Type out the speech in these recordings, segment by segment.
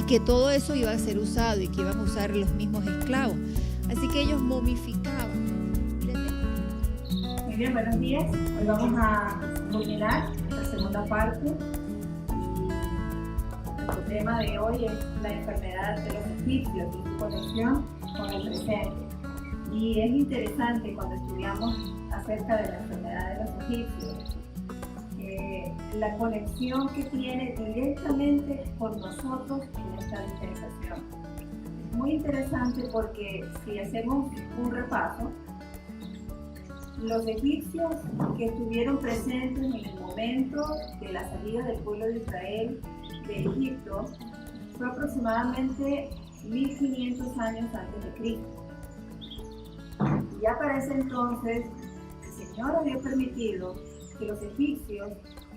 que todo eso iba a ser usado y que iban a usar los mismos esclavos. Así que ellos momificaban. Muy bien, buenos días. Hoy vamos a culminar la segunda parte. Nuestro tema de hoy es la enfermedad de los egipcios y su conexión con el presente. Y es interesante cuando estudiamos acerca de la enfermedad de los egipcios, la conexión que tiene directamente con nosotros en esta dispensación. Es muy interesante porque si hacemos un repaso, los egipcios que estuvieron presentes en el momento de la salida del pueblo de Israel de Egipto fue aproximadamente 1500 años antes de Cristo. Ya para ese entonces, el Señor había permitido que los egipcios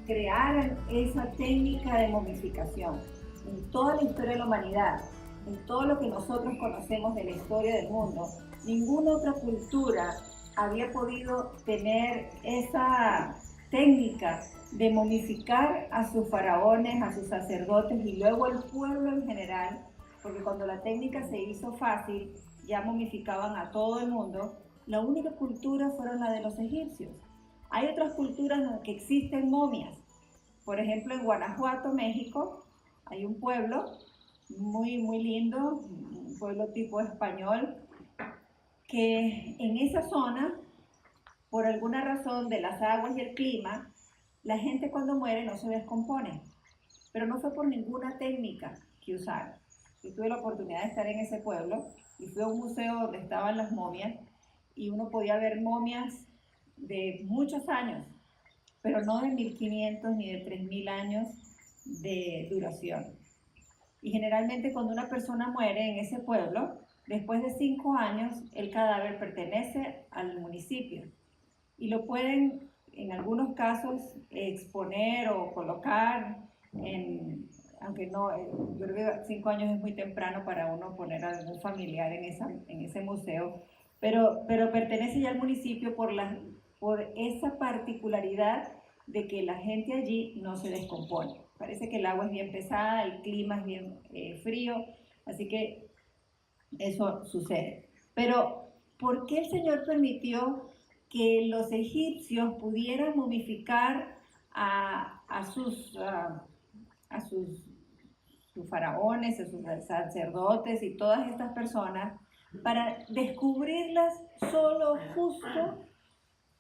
crearan esa técnica de momificación. En toda la historia de la humanidad, en todo lo que nosotros conocemos de la historia del mundo, ninguna otra cultura había podido tener esa técnica de momificar a sus faraones, a sus sacerdotes y luego al pueblo en general, porque cuando la técnica se hizo fácil, ya momificaban a todo el mundo. La única cultura fueron la de los egipcios. Hay otras culturas en las que existen momias. Por ejemplo, en Guanajuato, México, hay un pueblo muy lindo, un pueblo tipo español, que en esa zona, por alguna razón de las aguas y el clima, la gente cuando muere no se descompone. Pero no fue por ninguna técnica que usaron. Yo tuve la oportunidad de estar en ese pueblo y fui a un museo donde estaban las momias y uno podía ver momias de muchos años, pero no de 1500 ni de 3000 años de duración. Y generalmente cuando una persona muere en ese pueblo, después de 5 años, el cadáver pertenece al municipio y lo pueden, en algunos casos, exponer o colocar aunque no, yo creo que 5 años es muy temprano para uno poner a algún familiar en ese museo, pero pertenece ya al municipio por esa particularidad de que la gente allí no se descompone. Parece que el agua es bien pesada, el clima es bien frío, así que eso sucede. Pero, ¿por qué el Señor permitió que los egipcios pudieran momificar a sus faraones, a sus sacerdotes y todas estas personas, para descubrirlas solo justo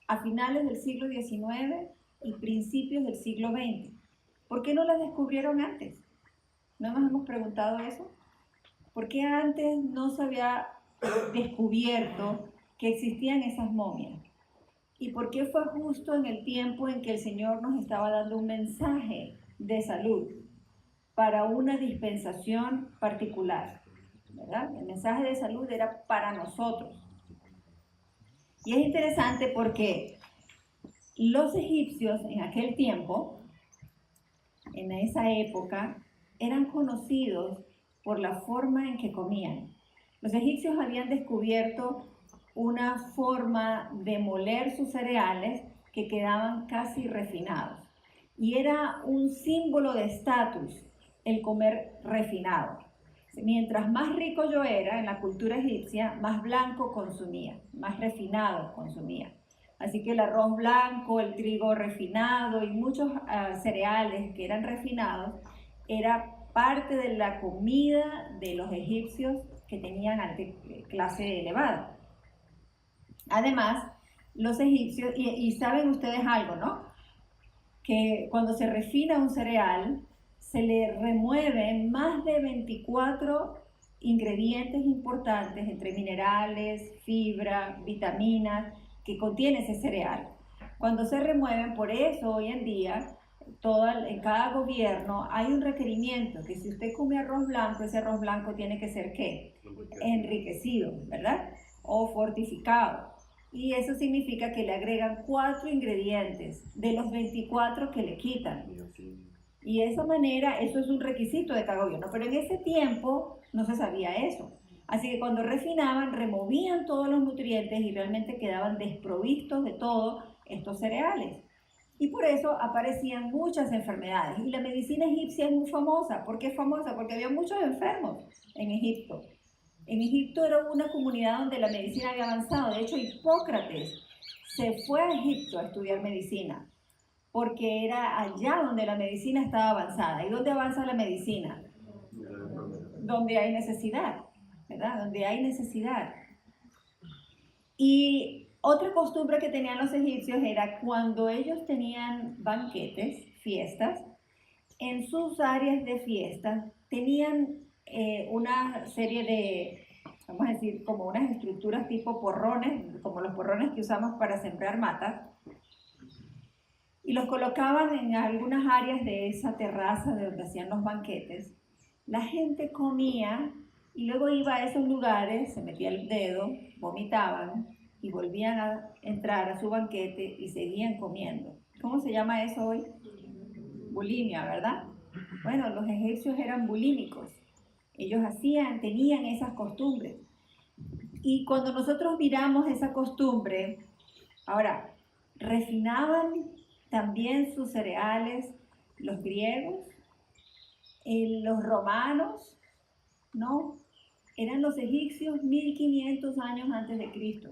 a finales del siglo XIX y principios del siglo XX? ¿Por qué no las descubrieron antes? ¿No nos hemos preguntado eso? ¿Por qué antes no se había descubierto que existían esas momias? ¿Y por qué fue justo en el tiempo en que el Señor nos estaba dando un mensaje de salud para una dispensación particular? ¿Verdad? El mensaje de salud era para nosotros. Y es interesante porque los egipcios en aquel tiempo, en esa época, eran conocidos por la forma en que comían. Los egipcios habían descubierto una forma de moler sus cereales que quedaban casi refinados. Y era un símbolo de estatus el comer refinado. Mientras más rico yo era en la cultura egipcia, más blanco consumía, más refinado consumía. Así que el arroz blanco, el trigo refinado y muchos cereales que eran refinados era parte de la comida de los egipcios que tenían clase elevada. Además, los egipcios, y saben ustedes algo, ¿no? Que cuando se refina un cereal, se le remueven más de 24 ingredientes importantes entre minerales, fibra, vitaminas que contiene ese cereal. Cuando se remueven, por eso hoy en día, en cada gobierno hay un requerimiento que si usted come arroz blanco, ese arroz blanco tiene que ser ¿qué? Enriquecido, ¿verdad? O fortificado. Y eso significa que le agregan 4 ingredientes de los 24 que le quitan. Y de esa manera, eso es un requisito de cada gobierno. Pero en ese tiempo no se sabía eso. Así que cuando refinaban, removían todos los nutrientes y realmente quedaban desprovistos de todos estos cereales. Y por eso aparecían muchas enfermedades. Y la medicina egipcia es muy famosa. ¿Por qué es famosa? Porque había muchos enfermos en Egipto. En Egipto era una comunidad donde la medicina había avanzado. De hecho, Hipócrates se fue a Egipto a estudiar medicina, porque era allá donde la medicina estaba avanzada. ¿Y dónde avanza la medicina? Donde hay necesidad, ¿verdad? Donde hay necesidad. Y otra costumbre que tenían los egipcios era cuando ellos tenían banquetes, fiestas, en sus áreas de fiesta tenían una serie de, vamos a decir, como unas estructuras tipo porrones, como los porrones que usamos para sembrar matas, y los colocaban en algunas áreas de esa terraza de donde hacían los banquetes. La gente comía y luego iba a esos lugares, se metía el dedo, vomitaban y volvían a entrar a su banquete y seguían comiendo. ¿Cómo se llama eso hoy? Bulimia, ¿verdad? Bueno, los egipcios eran bulímicos. Ellos tenían esas costumbres. Y cuando nosotros miramos esa costumbre, ahora, refinaban también sus cereales los griegos, los romanos, ¿no? Eran los egipcios 1500 años antes de Cristo.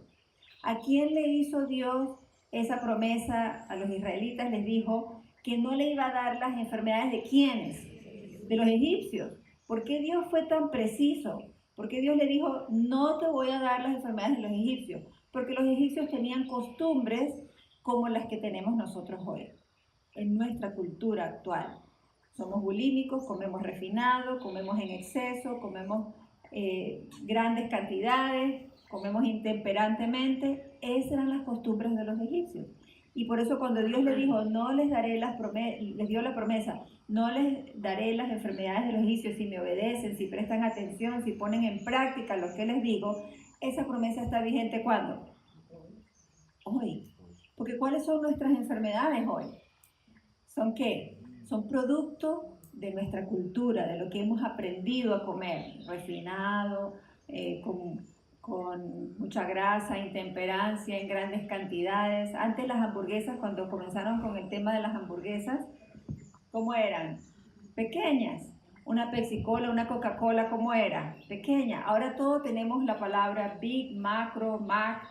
¿A quién le hizo Dios esa promesa a los israelitas? Les dijo que no le iba a dar las enfermedades de ¿quiénes? De los egipcios. ¿Por qué Dios fue tan preciso? ¿Por qué Dios le dijo, no te voy a dar las enfermedades de los egipcios? Porque los egipcios tenían costumbres como las que tenemos nosotros hoy, en nuestra cultura actual. Somos bulímicos, comemos refinado, comemos en exceso, comemos grandes cantidades, comemos intemperantemente. Esas eran las costumbres de los egipcios. Y por eso cuando Dios les dijo, no les daré les dio la promesa, no les daré las enfermedades de los egipcios si me obedecen, si prestan atención, si ponen en práctica lo que les digo, esa promesa está vigente ¿cuándo? Hoy. Porque ¿cuáles son nuestras enfermedades hoy? ¿Son qué? Son producto de nuestra cultura, de lo que hemos aprendido a comer, refinado, con mucha grasa, intemperancia en grandes cantidades. Antes las hamburguesas, cuando comenzaron con el tema de las hamburguesas, ¿cómo eran? Pequeñas. Una Pepsi Cola, una Coca-Cola, ¿cómo era? Pequeña. Ahora todo tenemos la palabra Big, Macro, Mac.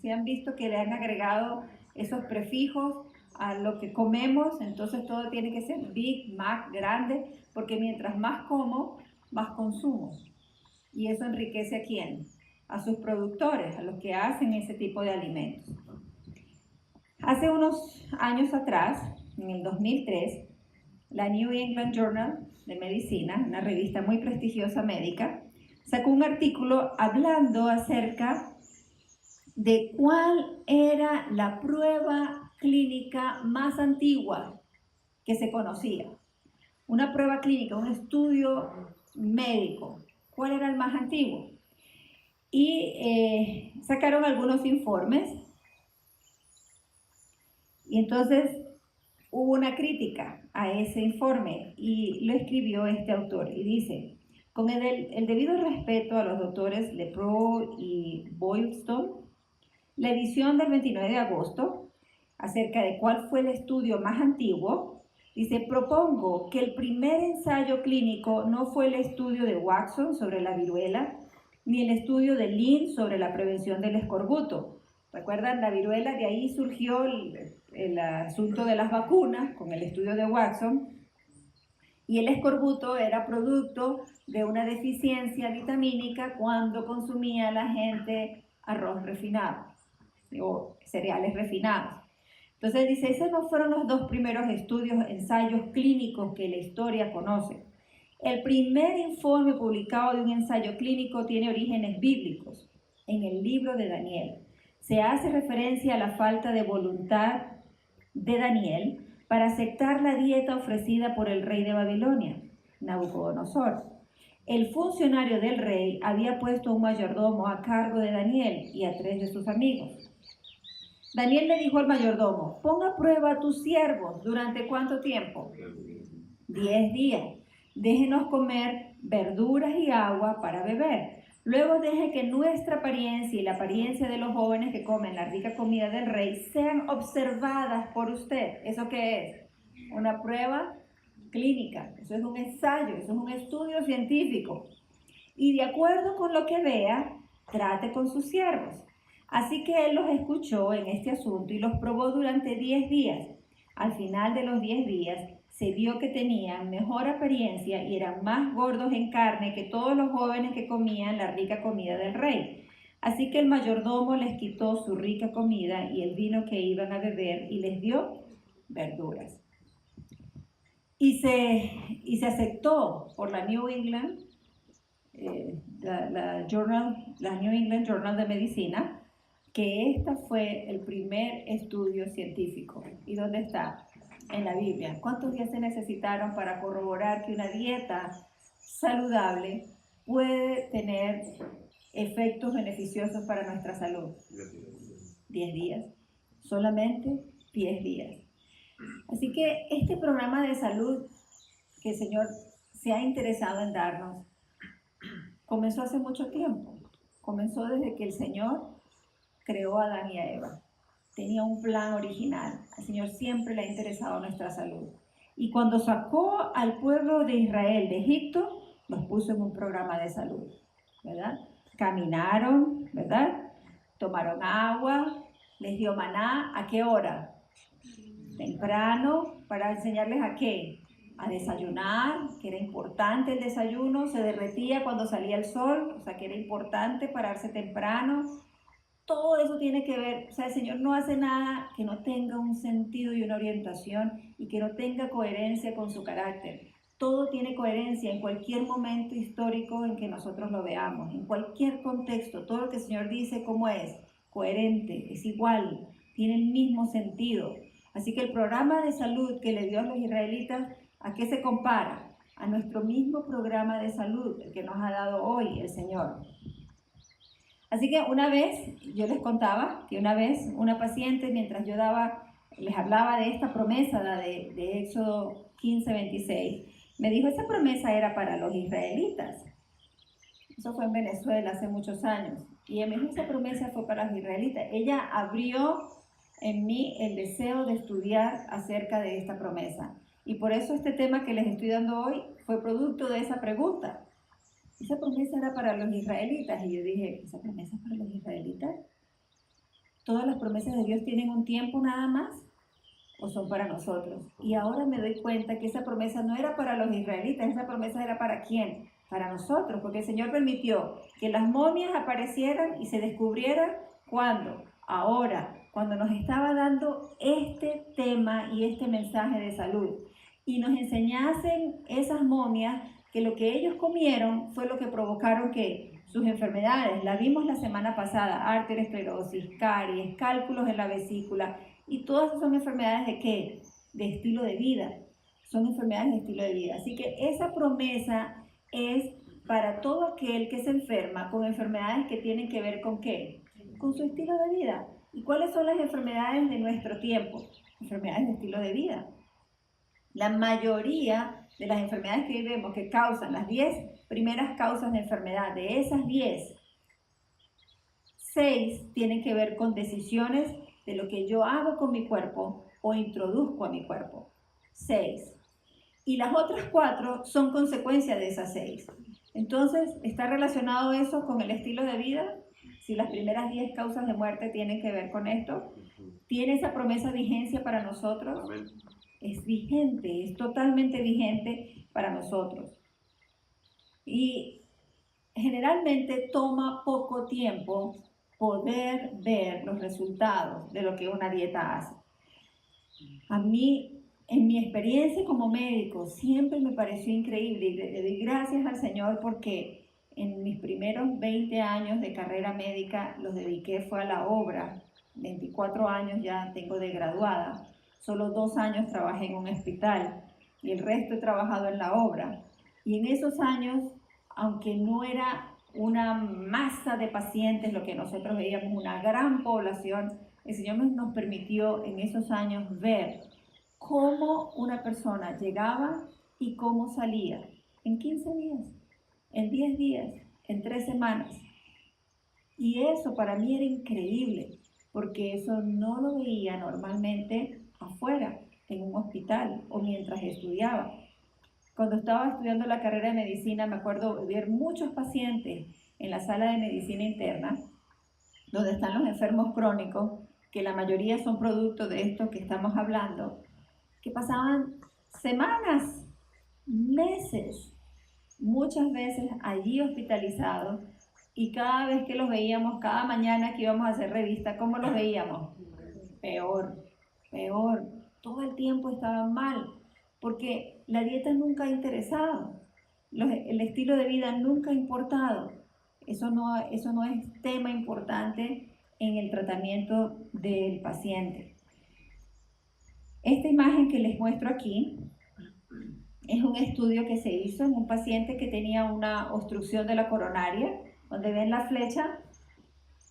¿Sí han visto que le han agregado esos prefijos a lo que comemos? Entonces todo tiene que ser Big, Mac, grande, porque mientras más como, más consumo. ¿Y eso enriquece a quién? A sus productores, a los que hacen ese tipo de alimentos. Hace unos años atrás, en el 2003, la New England Journal de Medicina, una revista muy prestigiosa médica, sacó un artículo hablando acerca de cuál era la prueba clínica más antigua que se conocía. Una prueba clínica, un estudio médico. ¿Cuál era el más antiguo? Y sacaron algunos informes y entonces hubo una crítica a ese informe y lo escribió este autor y dice, con el debido respeto a los doctores Leproux y Boylston, la edición del 29 de agosto acerca de cuál fue el estudio más antiguo, dice, propongo que el primer ensayo clínico no fue el estudio de Watson sobre la viruela, ni el estudio de Lynn sobre la prevención del escorbuto. ¿Recuerdan la viruela? De ahí surgió el asunto de las vacunas con el estudio de Watson. Y el escorbuto era producto de una deficiencia vitamínica cuando consumía la gente arroz refinado o cereales refinados. Entonces dice, esos no fueron los dos primeros estudios, ensayos clínicos que la historia conoce. El primer informe publicado de un ensayo clínico tiene orígenes bíblicos, en el libro de Daniel. Se hace referencia a la falta de voluntad de Daniel para aceptar la dieta ofrecida por el rey de Babilonia, Nabucodonosor. El funcionario del rey había puesto un mayordomo a cargo de Daniel y a 3 de sus amigos. Daniel le dijo al mayordomo, ponga a prueba a tus siervos. ¿Durante cuánto tiempo? 10 días. Déjenos comer verduras y agua para beber, Luego deje que nuestra apariencia y la apariencia de los jóvenes que comen la rica comida del rey sean observadas por usted. ¿Eso qué es? Una prueba clínica, eso es un ensayo, eso es un estudio científico. Y de acuerdo con lo que vea, trate con sus siervos. Así que él los escuchó en este asunto y los probó durante 10 días. Al final de los 10 días, se vio que tenían mejor apariencia y eran más gordos en carne que todos los jóvenes que comían la rica comida del rey. Así que el mayordomo les quitó su rica comida y el vino que iban a beber y les dio verduras. Y se aceptó por la New England, la New England Journal de Medicina, que este fue el primer estudio científico. ¿Y dónde está? En la Biblia. ¿Cuántos días se necesitaron para corroborar que una dieta saludable puede tener efectos beneficiosos para nuestra salud? 10 días. Solamente 10 días. Así que este programa de salud que el Señor se ha interesado en darnos comenzó hace mucho tiempo. Comenzó desde que el Señor creó a Adán y a Eva. Tenía un plan original. Al Señor siempre le ha interesado nuestra salud. Y cuando sacó al pueblo de Israel de Egipto, los puso en un programa de salud, ¿verdad? Caminaron, ¿verdad? Tomaron agua, les dio maná. ¿A qué hora? Temprano, para enseñarles a qué. A desayunar, que era importante el desayuno. Se derretía cuando salía el sol, o sea que era importante pararse temprano. Todo eso tiene que ver, o sea, el Señor no hace nada que no tenga un sentido y una orientación y que no tenga coherencia con su carácter. Todo tiene coherencia en cualquier momento histórico en que nosotros lo veamos, en cualquier contexto. Todo lo que el Señor dice, ¿cómo es? Coherente, es igual, tiene el mismo sentido. Así que el programa de salud que le dio a los israelitas, ¿a qué se compara? A nuestro mismo programa de salud, el que nos ha dado hoy el Señor. Así que una vez, yo les contaba que una vez una paciente, mientras yo les hablaba de esta promesa de Éxodo 15:26, me dijo, esa promesa era para los israelitas. Eso fue en Venezuela hace muchos años. Y ella me dijo, esa promesa fue para los israelitas. Ella abrió en mí el deseo de estudiar acerca de esta promesa. Y por eso este tema que les estoy dando hoy fue producto de esa pregunta. Esa promesa era para los israelitas. Y yo dije, ¿esa promesa es para los israelitas? ¿Todas las promesas de Dios tienen un tiempo nada más? ¿O son para nosotros? Y ahora me doy cuenta que esa promesa no era para los israelitas. Esa promesa era ¿para quién? Para nosotros. Porque el Señor permitió que las momias aparecieran y se descubrieran. ¿Cuándo? Ahora, cuando nos estaba dando este tema y este mensaje de salud. Y nos enseñasen esas momias que lo que ellos comieron fue lo que provocaron que sus enfermedades, la vimos la semana pasada, arteriosclerosis, caries, cálculos en la vesícula, y todas esas son enfermedades ¿de qué? De estilo de vida, son enfermedades de estilo de vida. Así que esa promesa es para todo aquel que se enferma con enfermedades que tienen que ver ¿con qué? Con su estilo de vida. ¿Y cuáles son las enfermedades de nuestro tiempo? Enfermedades de estilo de vida. La mayoría de las enfermedades que vemos que causan las 10 primeras causas de enfermedad, de esas 10, 6 tienen que ver con decisiones de lo que yo hago con mi cuerpo o introduzco a mi cuerpo. 6. Y las otras 4 son consecuencia de esas 6. Entonces, ¿está relacionado eso con el estilo de vida? Si las primeras 10 causas de muerte tienen que ver con esto, ¿tiene esa promesa vigencia para nosotros? Amén. Es vigente, es totalmente vigente para nosotros. Y generalmente toma poco tiempo poder ver los resultados de lo que una dieta hace. A mí, en mi experiencia como médico, siempre me pareció increíble y le doy gracias al Señor porque en mis primeros 20 años de carrera médica los dediqué fue a la obra. 24 años ya tengo de graduada. Solo 2 años trabajé en un hospital y el resto he trabajado en la obra. Y en esos años, aunque no era una masa de pacientes lo que nosotros veíamos, una gran población, el Señor nos permitió en esos años ver cómo una persona llegaba y cómo salía en 15 días, en 10 días. en 3 semanas. Y eso para mí era increíble, porque eso no lo veía normalmente afuera, en un hospital o mientras estudiaba. Cuando estaba estudiando la carrera de medicina, me acuerdo ver muchos pacientes en la sala de medicina interna, donde están los enfermos crónicos, que la mayoría son producto de esto que estamos hablando, que pasaban semanas, meses, muchas veces allí hospitalizados, y cada vez que los veíamos, cada mañana que íbamos a hacer revista, ¿cómo los veíamos? Peor, peor, todo el tiempo estaban mal, porque la dieta nunca ha interesado, el estilo de vida nunca ha importado, eso no es tema importante en el tratamiento del paciente. Esta imagen que les muestro aquí es un estudio que se hizo en un paciente que tenía una obstrucción de la coronaria, donde ven la flecha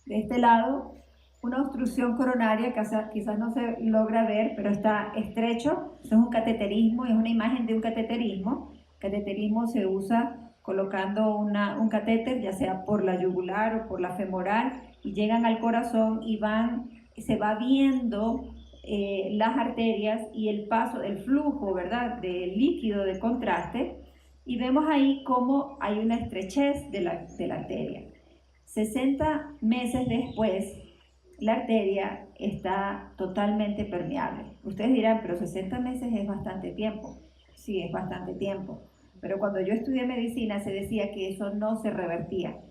de este lado, una obstrucción coronaria que quizás no se logra ver, pero está estrecho. Eso es un cateterismo, es una imagen de un cateterismo. Cateterismo se usa colocando un catéter, ya sea por la yugular o por la femoral, y llegan al corazón y se va viendo las arterias y el paso, el flujo, ¿verdad?, del líquido de contraste, y vemos ahí cómo hay una estrechez de la arteria. 60 meses después, la arteria está totalmente permeable. Ustedes dirán, pero 60 meses es bastante tiempo. Sí, es bastante tiempo. Pero cuando yo estudié medicina se decía que eso no se revertía,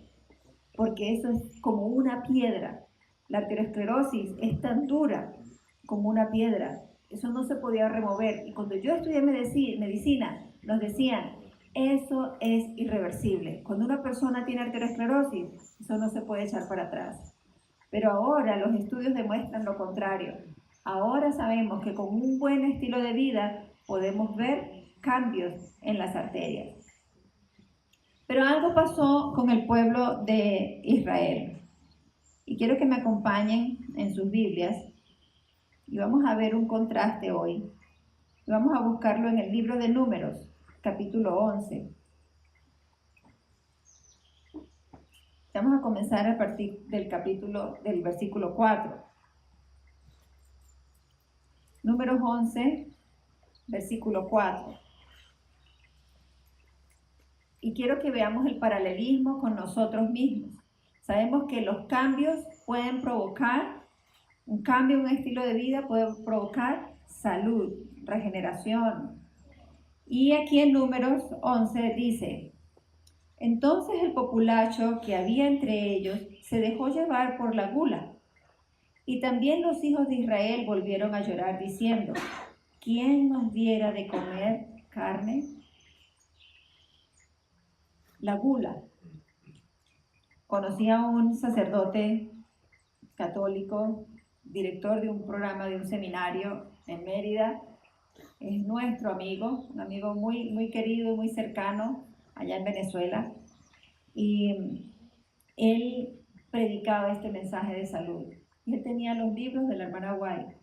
porque eso es como una piedra. La arteriosclerosis es tan dura como una piedra. Eso no se podía remover. Y cuando yo estudié medicina, nos decían, eso es irreversible. Cuando una persona tiene arteriosclerosis, eso no se puede echar para atrás. Pero ahora los estudios demuestran lo contrario. Ahora sabemos que con un buen estilo de vida podemos ver cambios en las arterias. Pero algo pasó con el pueblo de Israel. Y quiero que me acompañen en sus Biblias. Y vamos a ver un contraste hoy. Y vamos a buscarlo en el libro de Números, capítulo 11. Vamos a comenzar a partir del versículo 4. Números 11, versículo 4. Y quiero que veamos el paralelismo con nosotros mismos. Sabemos que los cambios pueden provocar, un cambio en un estilo de vida puede provocar salud, regeneración. Y aquí en Números 11 dice, entonces el populacho que había entre ellos se dejó llevar por la gula. Y también los hijos de Israel volvieron a llorar diciendo, ¿quién nos diera de comer carne? La gula. Conocí a un sacerdote católico, director de un programa de un seminario en Mérida. Es nuestro amigo, un amigo muy, muy querido, muy cercano allá en Venezuela. Y él predicaba este mensaje de salud. Y él tenía los libros de la hermana White.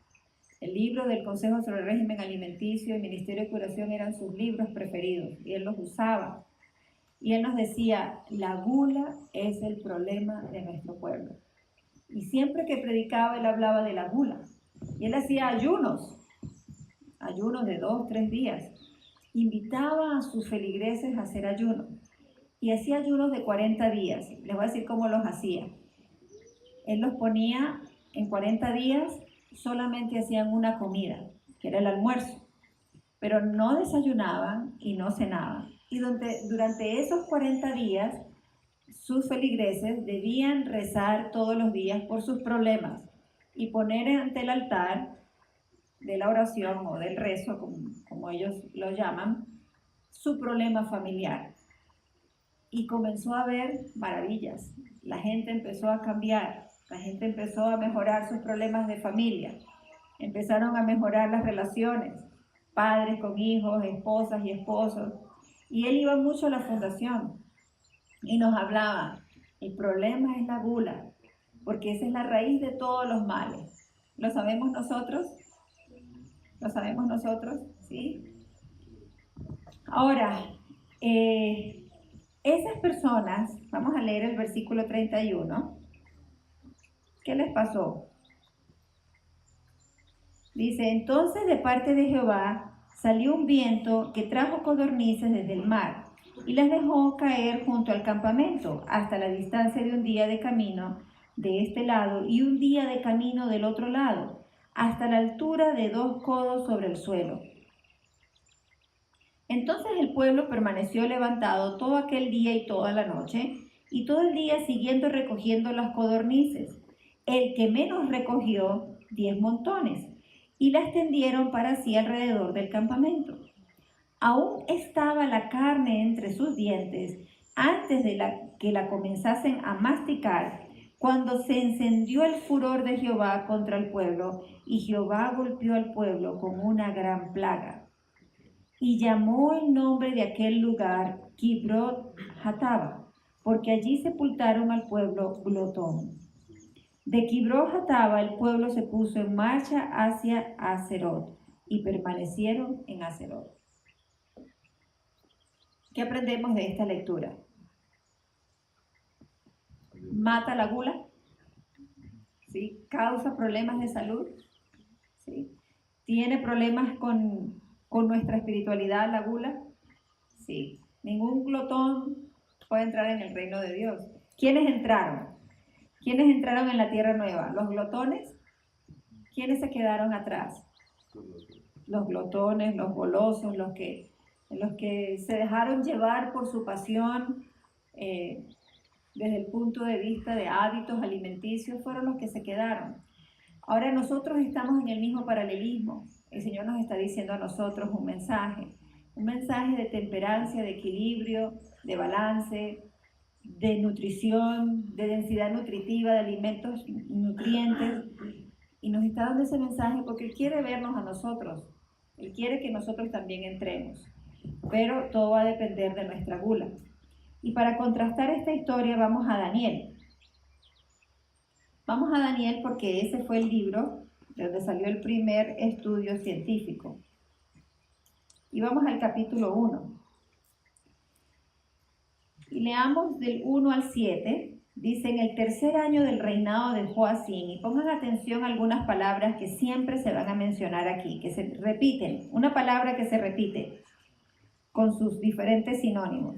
El libro del Consejo sobre el Régimen Alimenticio y Ministerio de Curación eran sus libros preferidos y él los usaba. Y él nos decía, la gula es el problema de nuestro pueblo. Y siempre que predicaba, él hablaba de la gula. Y él hacía ayunos de 2, 3 días. Invitaba a sus feligreses a hacer ayuno. Y hacía ayunos de 40 días. Les voy a decir cómo los hacía. Él los ponía en 40 días, solamente hacían una comida, que era el almuerzo. Pero no desayunaban y no cenaban. Y durante esos 40 días, sus feligreses debían rezar todos los días por sus problemas y poner ante el altar de la oración o del rezo, como ellos lo llaman, su problema familiar. Y comenzó a ver maravillas. La gente empezó a cambiar, la gente empezó a mejorar sus problemas de familia, empezaron a mejorar las relaciones, padres con hijos, esposas y esposos. Y él iba mucho a la fundación y nos hablaba, el problema es la gula, porque esa es la raíz de todos los males. ¿Lo sabemos nosotros? ¿Lo sabemos nosotros? ¿Sí? Ahora, Esas personas, vamos a leer el versículo 31, ¿qué les pasó? Dice, entonces de parte de Jehová salió un viento que trajo codornices desde el mar y las dejó caer junto al campamento hasta la distancia de un día de camino de este lado y un día de camino del otro lado, hasta la altura de 2 codos sobre el suelo. Entonces el pueblo permaneció levantado todo aquel día y toda la noche, y todo el día siguiendo recogiendo las codornices. El que menos recogió, 10 montones, y las tendieron para sí alrededor del campamento. Aún estaba la carne entre sus dientes antes de que la comenzasen a masticar, cuando se encendió el furor de Jehová contra el pueblo, y Jehová golpeó al pueblo con una gran plaga. Y llamó el nombre de aquel lugar Kibrot Hataba, porque allí sepultaron al pueblo glotón. De Kibrot Hataba el pueblo se puso en marcha hacia Aserot y permanecieron en Aserot. ¿Qué aprendemos de esta lectura? Mata la gula, ¿sí? Causa problemas de salud, ¿sí? Tiene problemas con nuestra espiritualidad, la gula, sí. Ningún glotón puede entrar en el reino de Dios. ¿Quiénes entraron? ¿Quiénes entraron en la tierra nueva? ¿Los glotones? ¿Quiénes se quedaron atrás? Los glotones, los golosos, los que se dejaron llevar por su pasión desde el punto de vista de hábitos alimenticios, fueron los que se quedaron. Ahora nosotros estamos en el mismo paralelismo. El Señor nos está diciendo a nosotros un mensaje de temperancia, de equilibrio, de balance, de nutrición, de densidad nutritiva, de alimentos nutrientes. Y nos está dando ese mensaje porque Él quiere vernos a nosotros. Él quiere que nosotros también entremos. Pero todo va a depender de nuestra gula. Y para contrastar esta historia vamos a Daniel. Vamos a Daniel porque ese fue el libro de donde salió el primer estudio científico. Y vamos al capítulo 1. Y leamos del 1 al 7. Dice, en el tercer año del reinado de Joacín, y pongan atención a algunas palabras que siempre se van a mencionar aquí, que se repiten, una palabra que se repite con sus diferentes sinónimos.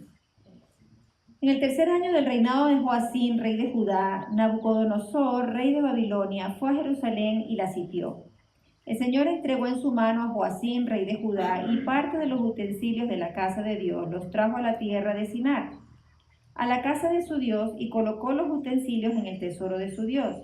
En el tercer año del reinado de Joacín, rey de Judá, Nabucodonosor, rey de Babilonia, fue a Jerusalén y la sitió. El Señor entregó en su mano a Joacín, rey de Judá, y parte de los utensilios de la casa de Dios los trajo a la tierra de Sinar, a la casa de su Dios, y colocó los utensilios en el tesoro de su Dios.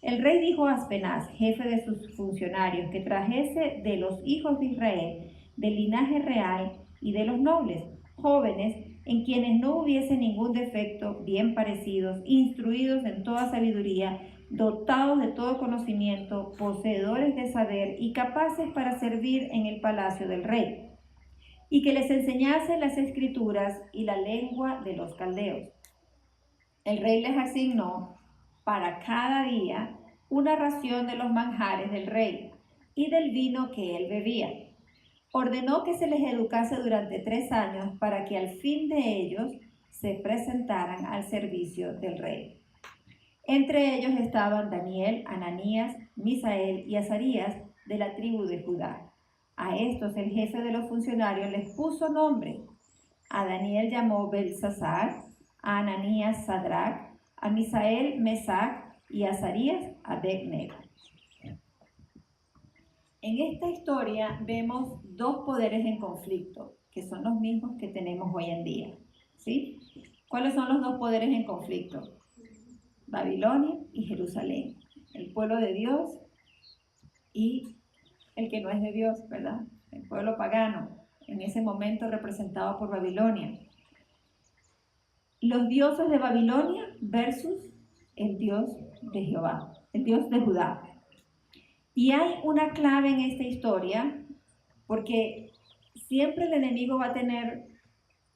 El rey dijo a Aspenaz, jefe de sus funcionarios, que trajese de los hijos de Israel, del linaje real y de los nobles, jóvenes, en quienes no hubiese ningún defecto, bien parecidos, instruidos en toda sabiduría, dotados de todo conocimiento, poseedores de saber y capaces para servir en el palacio del rey, y que les enseñase las escrituras y la lengua de los caldeos. El rey les asignó para cada día una ración de los manjares del rey y del vino que él bebía. Ordenó que se les educase durante 3 años para que al fin de ellos se presentaran al servicio del rey. Entre ellos estaban Daniel, Ananías, Misael y Azarías de la tribu de Judá. A estos el jefe de los funcionarios les puso nombre. A Daniel llamó Belsasar, a Ananías Sadrac, a Misael Mesac y a Azarías Abednego. En esta historia vemos 2 poderes en conflicto, que son los mismos que tenemos hoy en día, ¿sí? ¿Cuáles son los 2 poderes en conflicto? Babilonia y Jerusalén. El pueblo de Dios y el que no es de Dios, ¿verdad? El pueblo pagano, en ese momento representado por Babilonia. Los dioses de Babilonia versus el Dios de Jehová, el Dios de Judá. Y hay una clave en esta historia, porque siempre el enemigo va a tener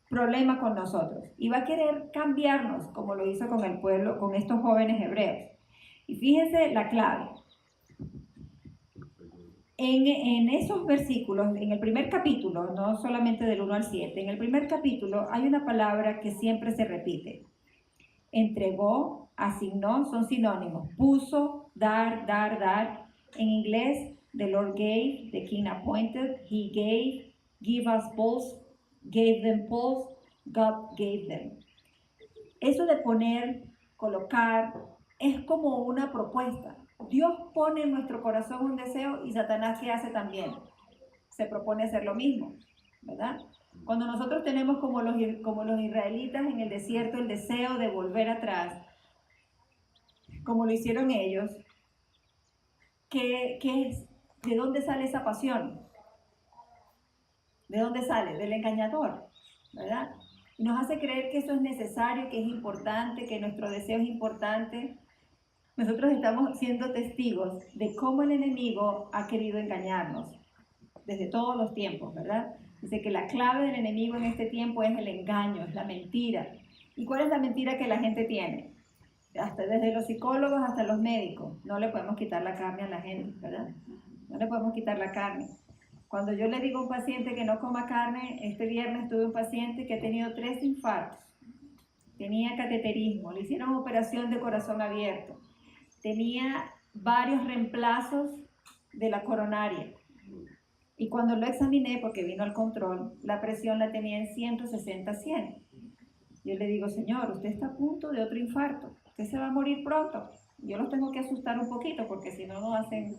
problema con nosotros y va a querer cambiarnos, como lo hizo con el pueblo, con estos jóvenes hebreos. Y fíjense la clave. En esos versículos, en el primer capítulo, no solamente del 1 al 7, en el primer capítulo hay una palabra que siempre se repite. Entregó, asignó, son sinónimos. Puso, dar, dar, dar. En inglés, the Lord gave, the King appointed, He gave, give us pulse, gave them pulse, God gave them. Eso de poner, colocar, es como una propuesta. Dios pone en nuestro corazón un deseo y Satanás, ¿qué hace también? Se propone hacer lo mismo, ¿verdad? Cuando nosotros tenemos como los israelitas en el desierto el deseo de volver atrás, como lo hicieron ellos, ¿qué es? ¿De dónde sale esa pasión? ¿De dónde sale? Del engañador, ¿verdad? Y nos hace creer que eso es necesario, que es importante, que nuestro deseo es importante. Nosotros estamos siendo testigos de cómo el enemigo ha querido engañarnos desde todos los tiempos, ¿verdad? Dice que la clave del enemigo en este tiempo es el engaño, es la mentira. ¿Y cuál es la mentira que la gente tiene? Hasta desde los psicólogos hasta los médicos. No le podemos quitar la carne a la gente, ¿verdad? No le podemos quitar la carne. Cuando yo le digo a un paciente que no coma carne, este viernes tuve un paciente que ha tenido 3 infartos. Tenía cateterismo, le hicieron operación de corazón abierto. Tenía varios reemplazos de la coronaria. Y cuando lo examiné, porque vino al control, la presión la tenía en 160/100. Yo le digo, señor, usted está a punto de otro infarto. Usted se va a morir pronto. Yo los tengo que asustar un poquito, porque si no, no hacen...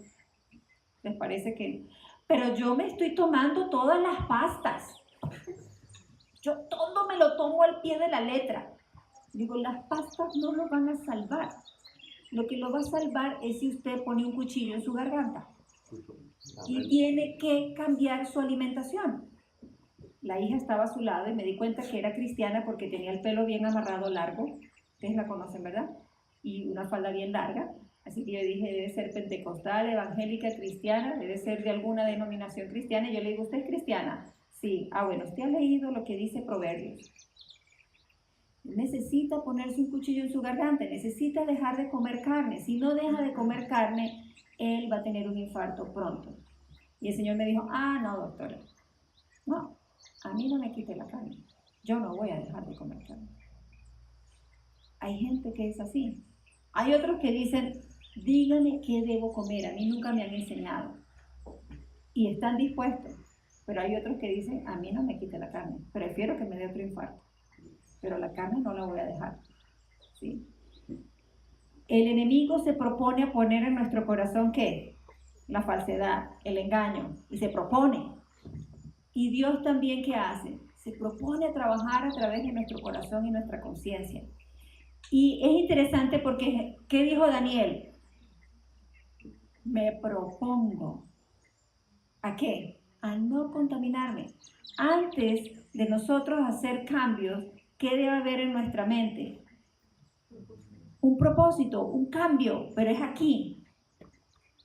Les parece que... Pero yo me estoy tomando todas las pastas. Yo todo me lo tomo al pie de la letra. Digo, las pastas no lo van a salvar. Lo que lo va a salvar es si usted pone un cuchillo en su garganta. Y tiene que cambiar su alimentación. La hija estaba a su lado y me di cuenta que era cristiana porque tenía el pelo bien amarrado largo. Ustedes la conocen, ¿verdad? Y una falda bien larga. Así que yo dije, debe ser pentecostal, evangélica, cristiana, debe ser de alguna denominación cristiana. Y yo le digo, ¿usted es cristiana? Sí. Ah, bueno, usted ha leído lo que dice Proverbios. Necesita ponerse un cuchillo en su garganta, necesita dejar de comer carne. Si no deja de comer carne, él va a tener un infarto pronto. Y el Señor me dijo, no, doctora, no, a mí no me quite la carne. Yo no voy a dejar de comer carne. Hay gente que es así. Hay otros que dicen, dígame qué debo comer, a mí nunca me han enseñado. Y están dispuestos. Pero hay otros que dicen, a mí no me quite la carne, prefiero que me dé otro infarto. Pero la carne no la voy a dejar, ¿sí? El enemigo se propone a poner en nuestro corazón, ¿qué? La falsedad, el engaño, y se propone. Y Dios también, ¿qué hace? Se propone a trabajar a través de nuestro corazón y nuestra conciencia. Y es interesante porque, ¿qué dijo Daniel? Me propongo. ¿A qué? A no contaminarme. Antes de nosotros hacer cambios, ¿qué debe haber en nuestra mente? Un propósito, un cambio, pero es aquí.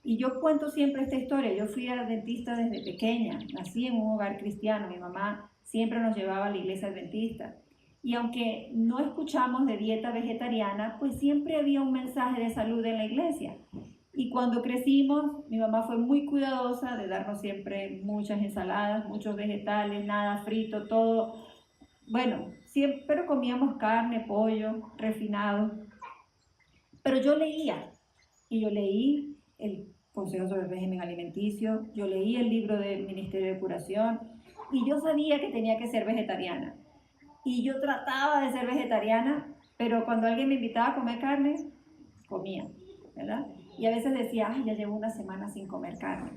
Y yo cuento siempre esta historia. Yo fui adventista desde pequeña, nací en un hogar cristiano, mi mamá siempre nos llevaba a la iglesia adventista. Y aunque no escuchamos de dieta vegetariana, pues siempre había un mensaje de salud en la iglesia. Y cuando crecimos, mi mamá fue muy cuidadosa de darnos siempre muchas ensaladas, muchos vegetales, nada frito, todo. Bueno, siempre comíamos carne, pollo, refinado. Pero yo leía, y yo leí el Consejo sobre el Régimen Alimenticio, yo leí el libro del Ministerio de Curación, y yo sabía que tenía que ser vegetariana. Y yo trataba de ser vegetariana, pero cuando alguien me invitaba a comer carne, comía, ¿verdad? Y a veces decía, ya llevo una semana sin comer carne,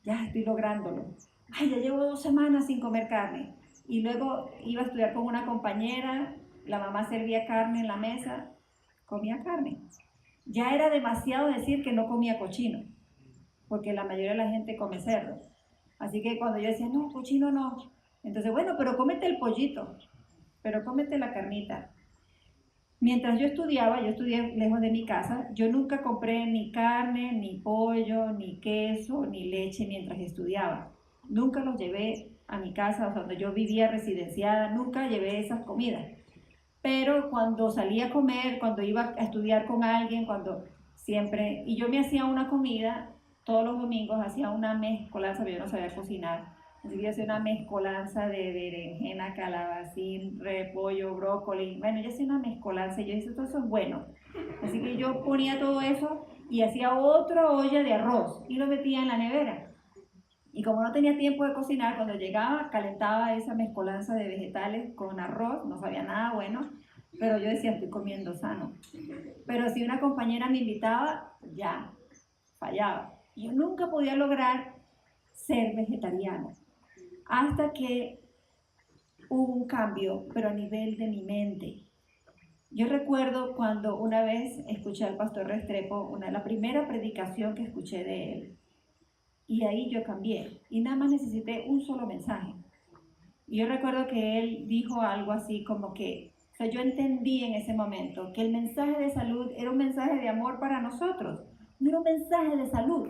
ya estoy lográndolo. Ya llevo 2 semanas sin comer carne. Y luego iba a estudiar con una compañera, la mamá servía carne en la mesa, comía carne. Ya era demasiado decir que no comía cochino, porque la mayoría de la gente come cerdo. Así que cuando yo decía, no, cochino no, entonces, bueno, pero cómete el pollito, pero cómete la carnita. Mientras yo estudié lejos de mi casa, yo nunca compré ni carne, ni pollo, ni queso, ni leche mientras estudiaba. Nunca los llevé a mi casa, donde yo vivía residenciada, nunca llevé esas comidas. Pero cuando salía a comer, cuando iba a estudiar con alguien, cuando siempre, y yo me hacía una comida, todos los domingos hacía una mezcolanza, pero yo no sabía cocinar. Así que yo hacía una mezcolanza de berenjena, calabacín, repollo, brócoli. Bueno, yo hacía una mezcolanza y yo dije, todo eso es bueno. Así que yo ponía todo eso y hacía otra olla de arroz y lo metía en la nevera. Y como no tenía tiempo de cocinar, cuando llegaba calentaba esa mezcolanza de vegetales con arroz, no sabía nada bueno, pero yo decía, estoy comiendo sano. Pero si una compañera me invitaba, ya, fallaba. Yo nunca podía lograr ser vegetariana, hasta que hubo un cambio, pero a nivel de mi mente. Yo recuerdo cuando una vez escuché al pastor Restrepo, la primera predicación que escuché de él, y ahí yo cambié, y nada más necesité un solo mensaje. Y yo recuerdo que él dijo algo así como que, o sea, yo entendí en ese momento que el mensaje de salud era un mensaje de amor para nosotros, no era un mensaje de salud.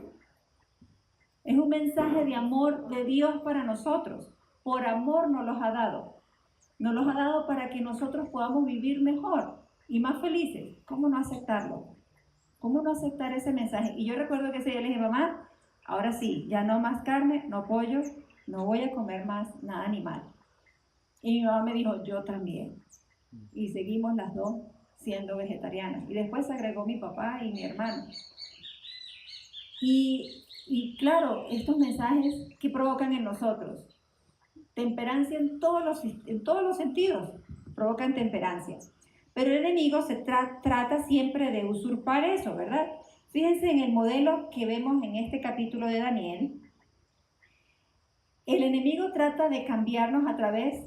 Es un mensaje de amor de Dios para nosotros. Por amor nos los ha dado. Nos los ha dado para que nosotros podamos vivir mejor y más felices. ¿Cómo no aceptarlo? ¿Cómo no aceptar ese mensaje? Y yo recuerdo que ese día le dije, mamá, ahora sí, ya no más carne, no pollo, no voy a comer más nada animal. Y mi mamá me dijo, yo también. Y seguimos las dos siendo vegetarianas. Y después se agregó mi papá y mi hermano. Y claro, estos mensajes que provocan en nosotros temperancia en todos los sentidos, provocan temperancia. Pero el enemigo se trata siempre de usurpar eso, ¿verdad? Fíjense en el modelo que vemos en este capítulo de Daniel. El enemigo trata de cambiarnos a través,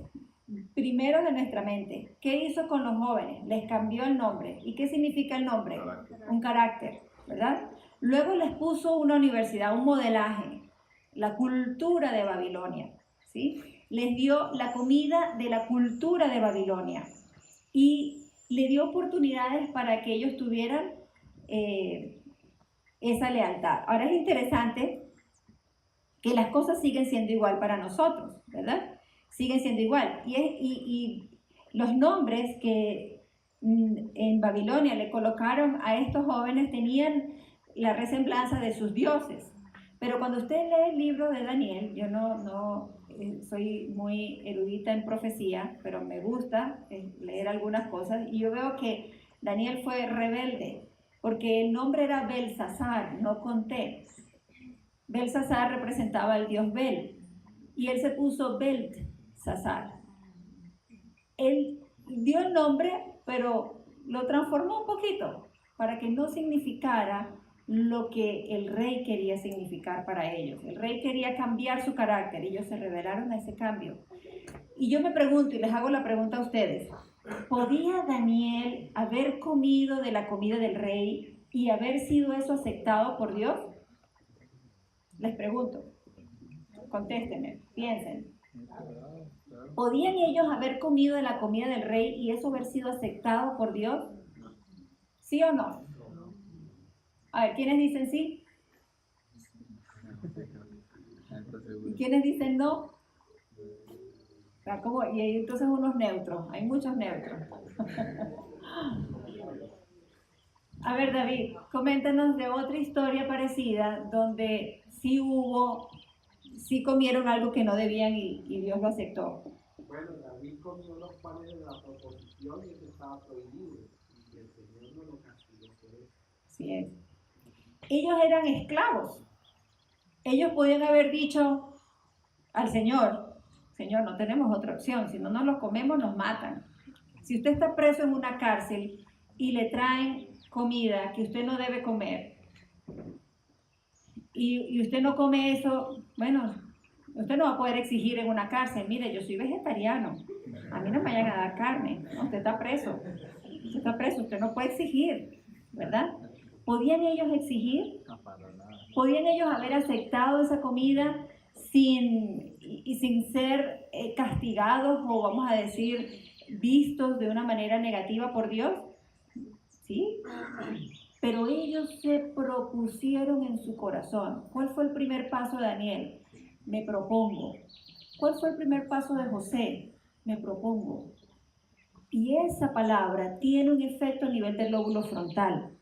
primero, de nuestra mente. ¿Qué hizo con los jóvenes? Les cambió el nombre. ¿Y qué significa el nombre? Un carácter, ¿verdad? Luego les puso una universidad, un modelaje, la cultura de Babilonia, ¿sí? Les dio la comida de la cultura de Babilonia y le dio oportunidades para que ellos tuvieran esa lealtad. Ahora es interesante que las cosas siguen siendo igual para nosotros, ¿verdad? Siguen siendo igual. Y los nombres que en Babilonia le colocaron a estos jóvenes tenían la resemblanza de sus dioses. Pero cuando usted lee el libro de Daniel, yo no soy muy erudita en profecía, pero me gusta leer algunas cosas, y yo veo que Daniel fue rebelde, porque el nombre era Belsasar, no Conté. Belsasar representaba al dios Bel, y él se puso Beltsasar. Él dio el nombre, pero lo transformó un poquito, para que no significara lo que el rey quería significar para ellos. El rey quería cambiar su carácter y ellos se rebelaron a ese cambio. Y yo me pregunto, y les hago la pregunta a ustedes, ¿podía Daniel haber comido de la comida del rey y haber sido eso aceptado por Dios? Les pregunto, contéstenme, piensen. ¿Podían ellos haber comido de la comida del rey y eso haber sido aceptado por Dios? ¿Sí o no? A ver, ¿quiénes dicen sí? ¿Y quiénes dicen no? Y hay entonces unos neutros, hay muchos neutros. A ver, David, coméntanos de otra historia parecida donde sí comieron algo que no debían y Dios lo aceptó. Bueno, David comió los panes de la proposición y eso estaba prohibido y el Señor no lo castigó por eso. Así es. Ellos eran esclavos. Ellos podían haber dicho al Señor, Señor, no tenemos otra opción, si no nos lo comemos nos matan. Si usted está preso en una cárcel y le traen comida que usted no debe comer y usted no come eso, bueno, usted no va a poder exigir en una cárcel, mire, yo soy vegetariano, a mí no me vayan a dar carne, no, usted está preso, usted no puede exigir, ¿verdad? ¿Podían ellos exigir? ¿Podían ellos haber aceptado esa comida sin ser castigados o, vamos a decir, vistos de una manera negativa por Dios? ¿Sí? Pero ellos se propusieron en su corazón. ¿Cuál fue el primer paso de Daniel? Me propongo. ¿Cuál fue el primer paso de José? Me propongo. Y esa palabra tiene un efecto a nivel del lóbulo frontal.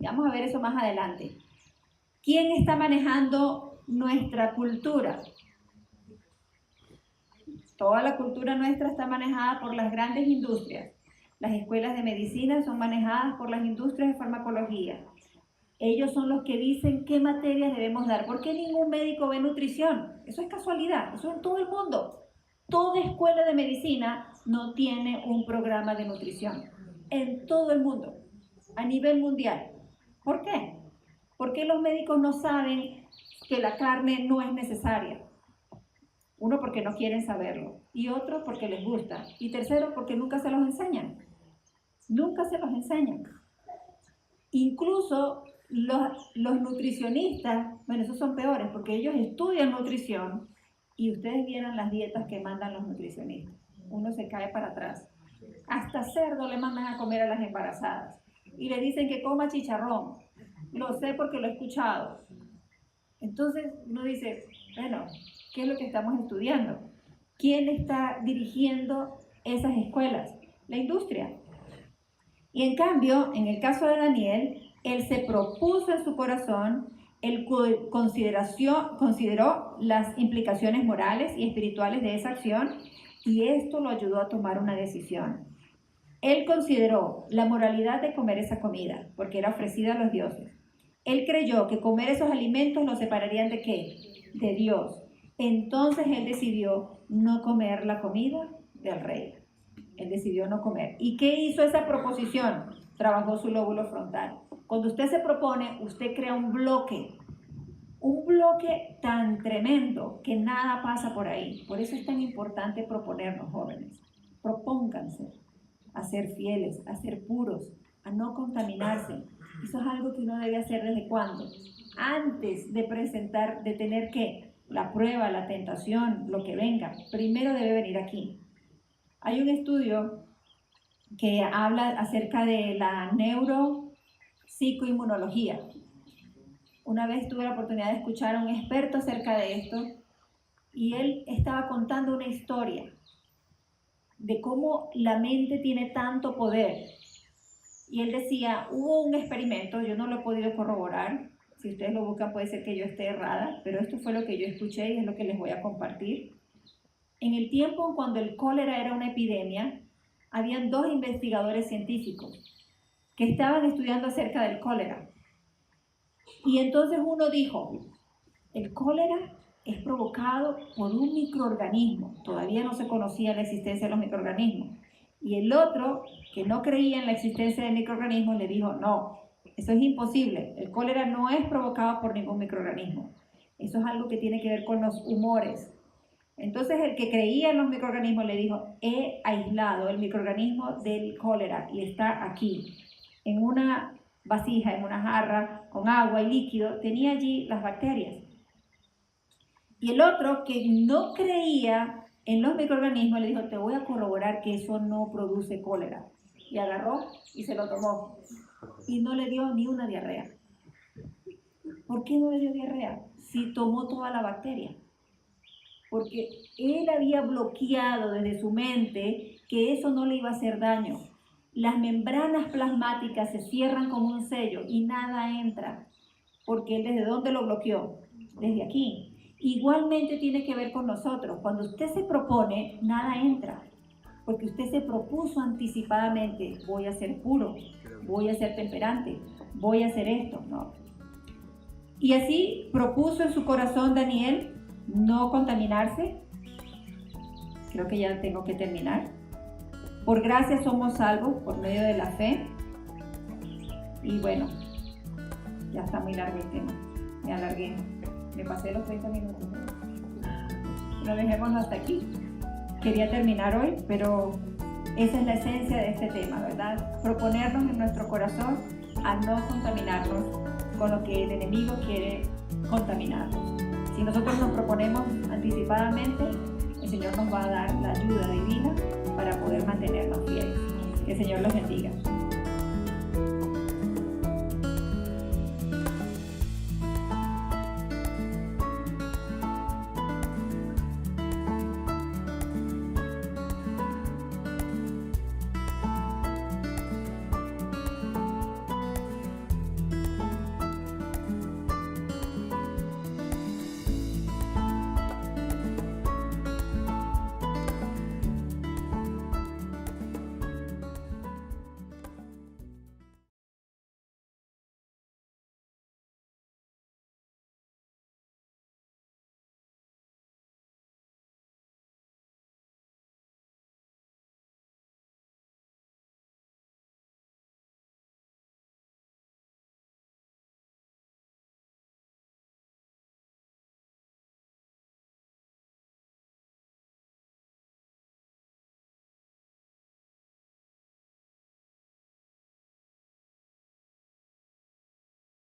Vamos a ver eso más adelante. ¿Quién está manejando nuestra cultura? Toda la cultura nuestra está manejada por las grandes industrias. Las escuelas de medicina son manejadas por las industrias de farmacología. Ellos son los que dicen qué materias debemos dar. ¿Por qué ningún médico ve nutrición? Eso es casualidad, eso en todo el mundo. Toda escuela de medicina no tiene un programa de nutrición. En todo el mundo, a nivel mundial. ¿Por qué? Porque los médicos no saben que la carne no es necesaria. Uno, porque no quieren saberlo. Y otro, porque les gusta. Y tercero, porque nunca se los enseñan. Nunca se los enseñan. Incluso los nutricionistas, bueno, esos son peores, porque ellos estudian nutrición y ustedes vieran las dietas que mandan los nutricionistas. Uno se cae para atrás. Hasta cerdo le mandan a comer a las embarazadas. Y le dicen que coma chicharrón. Lo sé porque lo he escuchado. Entonces uno dice, bueno, ¿qué es lo que estamos estudiando? ¿Quién está dirigiendo esas escuelas? La industria. Y en cambio, en el caso de Daniel, él se propuso en su corazón, él consideró las implicaciones morales y espirituales de esa acción y esto lo ayudó a tomar una decisión. Él consideró la moralidad de comer esa comida, porque era ofrecida a los dioses. Él creyó que comer esos alimentos lo separarían ¿de qué? De Dios. Entonces él decidió no comer la comida del rey. Él decidió no comer. ¿Y qué hizo esa proposición? Trabajó su lóbulo frontal. Cuando usted se propone, usted crea un bloque tan tremendo que nada pasa por ahí. Por eso es tan importante proponernos, jóvenes. Propónganse a ser fieles, a ser puros, a no contaminarse. Eso es algo que uno debe hacer ¿desde cuándo? Antes de presentar, de tener que la prueba, la tentación, lo que venga, primero debe venir aquí. Hay un estudio que habla acerca de la neuropsicoinmunología. Una vez tuve la oportunidad de escuchar a un experto acerca de esto y él estaba contando una historia de cómo la mente tiene tanto poder. Y él decía, hubo un experimento, yo no lo he podido corroborar, si ustedes lo buscan puede ser que yo esté errada, pero esto fue lo que yo escuché y es lo que les voy a compartir. En el tiempo cuando el cólera era una epidemia, habían dos investigadores científicos que estaban estudiando acerca del cólera. Y entonces uno dijo, el cólera es provocado por un microorganismo. Todavía no se conocía la existencia de los microorganismos. Y el otro, que no creía en la existencia de microorganismos, le dijo, no, eso es imposible. El cólera no es provocado por ningún microorganismo. Eso es algo que tiene que ver con los humores. Entonces el que creía en los microorganismos le dijo, he aislado el microorganismo del cólera y está aquí. En una vasija, en una jarra, con agua y líquido, tenía allí las bacterias. Y el otro, que no creía en los microorganismos, le dijo, te voy a corroborar que eso no produce cólera. Y agarró y se lo tomó. Y no le dio ni una diarrea. ¿Por qué no le dio diarrea? Si tomó toda la bacteria. Porque él había bloqueado desde su mente que eso no le iba a hacer daño. Las membranas plasmáticas se cierran como un sello y nada entra. Porque él ¿desde dónde lo bloqueó? Desde aquí. Igualmente tiene que ver con nosotros. Cuando usted se propone, nada entra. Porque usted se propuso anticipadamente, voy a ser puro, voy a ser temperante, voy a hacer esto, ¿no? Y así propuso en su corazón Daniel no contaminarse. Creo que ya tengo que terminar. Por gracia somos salvos por medio de la fe. Y bueno, ya está muy largo el tema. Me alargué. Me pasé los 30 minutos. Lo dejemos hasta aquí. Quería terminar hoy, pero esa es la esencia de este tema, ¿verdad? Proponernos en nuestro corazón a no contaminarnos con lo que el enemigo quiere contaminarnos. Si nosotros nos proponemos anticipadamente, el Señor nos va a dar la ayuda divina para poder mantenernos fieles. Que el Señor los bendiga.